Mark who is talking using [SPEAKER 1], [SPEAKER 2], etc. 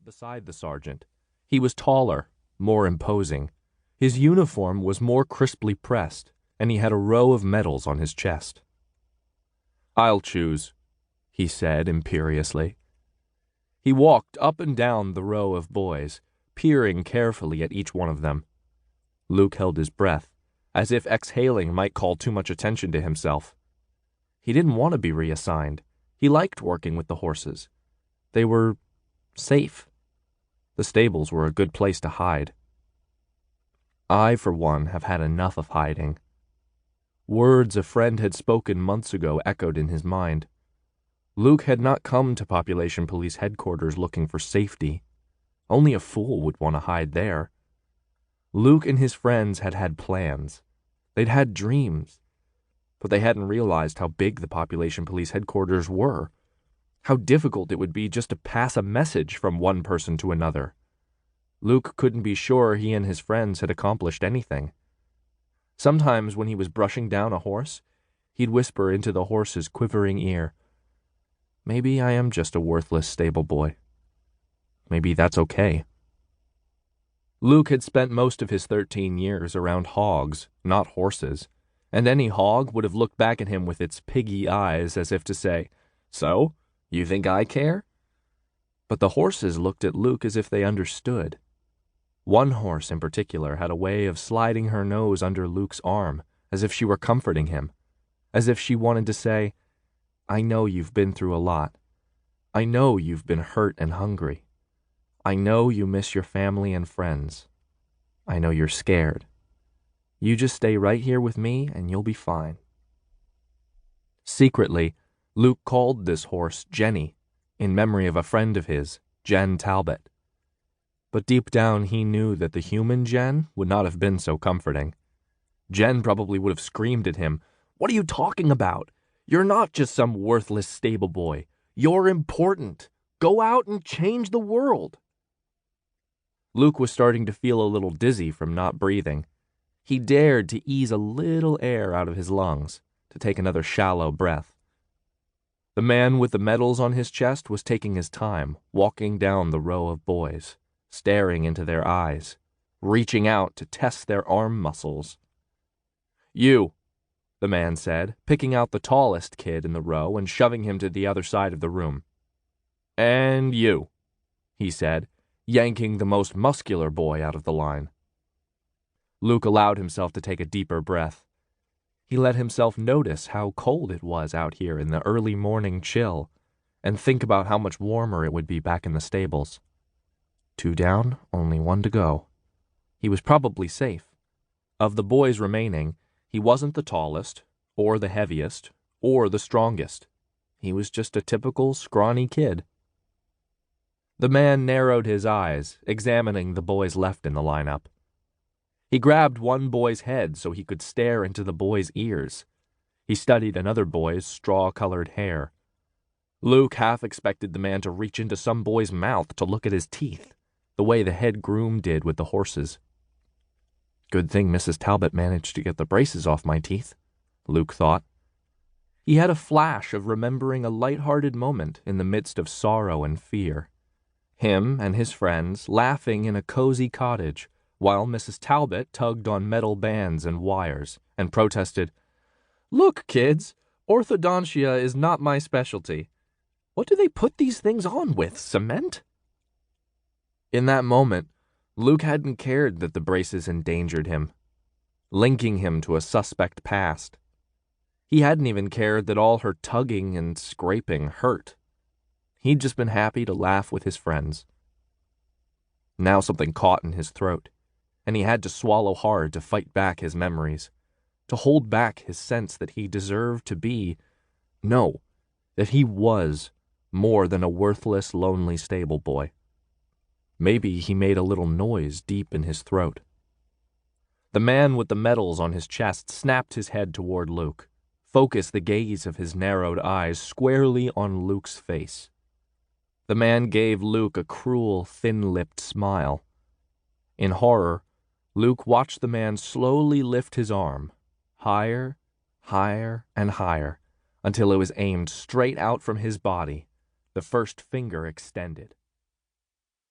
[SPEAKER 1] up beside the sergeant. He was taller, more imposing. His uniform was more crisply pressed, and he had a row of medals on his chest. "I'll choose," he said imperiously. He walked up and down the row of boys, peering carefully at each one of them. Luke held his breath, as if exhaling might call too much attention to himself. He didn't want to be reassigned. He liked working with the horses. They were safe. The stables were a good place to hide. I, for one, have had enough of hiding. Words a friend had spoken months ago echoed in his mind. Luke had not come to Population Police Headquarters looking for safety. Only a fool would want to hide there. Luke and his friends had had plans. They'd had dreams. But they hadn't realized how big the Population Police Headquarters were. How difficult it would be just to pass a message from one person to another. Luke couldn't be sure he and his friends had accomplished anything. Sometimes when he was brushing down a horse, he'd whisper into the horse's quivering ear, "Maybe I am just a worthless stable boy. Maybe that's okay." Luke had spent most of his 13 years around hogs, not horses, and any hog would have looked back at him with its piggy eyes as if to say, "So, you think I care?" But the horses looked at Luke as if they understood. One horse in particular had a way of sliding her nose under Luke's arm as if she were comforting him, as if she wanted to say, "I know you've been through a lot. I know you've been hurt and hungry. I know you miss your family and friends. I know you're scared. You just stay right here with me and you'll be fine." Secretly, Luke called this horse Jenny, in memory of a friend of his, Jen Talbot. But deep down he knew that the human Jen would not have been so comforting. Jen probably would have screamed at him, "What are you talking about? You're not just some worthless stable boy. You're important. Go out and change the world." Luke was starting to feel a little dizzy from not breathing. He dared to ease a little air out of his lungs, to take another shallow breath. The man with the medals on his chest was taking his time, walking down the row of boys, staring into their eyes, reaching out to test their arm muscles. "You," the man said, picking out the tallest kid in the row and shoving him to the other side of the room. "And you," he said, yanking the most muscular boy out of the line. Luke allowed himself to take a deeper breath. He let himself notice how cold it was out here in the early morning chill, and think about how much warmer it would be back in the stables. 2 down, only 1 to go. He was probably safe. Of the boys remaining, he wasn't the tallest, or the heaviest, or the strongest. He was just a typical scrawny kid. The man narrowed his eyes, examining the boys left in the lineup. He grabbed one boy's head so he could stare into the boy's ears. He studied another boy's straw-colored hair. Luke half expected the man to reach into some boy's mouth to look at his teeth, the way the head groom did with the horses. "Good thing Mrs. Talbot managed to get the braces off my teeth," Luke thought. He had a flash of remembering a light-hearted moment in the midst of sorrow and fear. Him and his friends laughing in a cozy cottage while Mrs. Talbot tugged on metal bands and wires and protested, "Look, kids, orthodontia is not my specialty. What do they put these things on with, cement?" In that moment, Luke hadn't cared that the braces endangered him, linking him to a suspect past. He hadn't even cared that all her tugging and scraping hurt. He'd just been happy to laugh with his friends. Now something caught in his throat, and he had to swallow hard to fight back his memories, to hold back his sense that he deserved to be, no, that he was more than a worthless, lonely stable boy. Maybe he made a little noise deep in his throat. The man with the medals on his chest snapped his head toward Luke, focused the gaze of his narrowed eyes squarely on Luke's face. The man gave Luke a cruel, thin-lipped smile. In horror, Luke watched the man slowly lift his arm, higher, higher, and higher, until it was aimed straight out from his body, the first finger extended.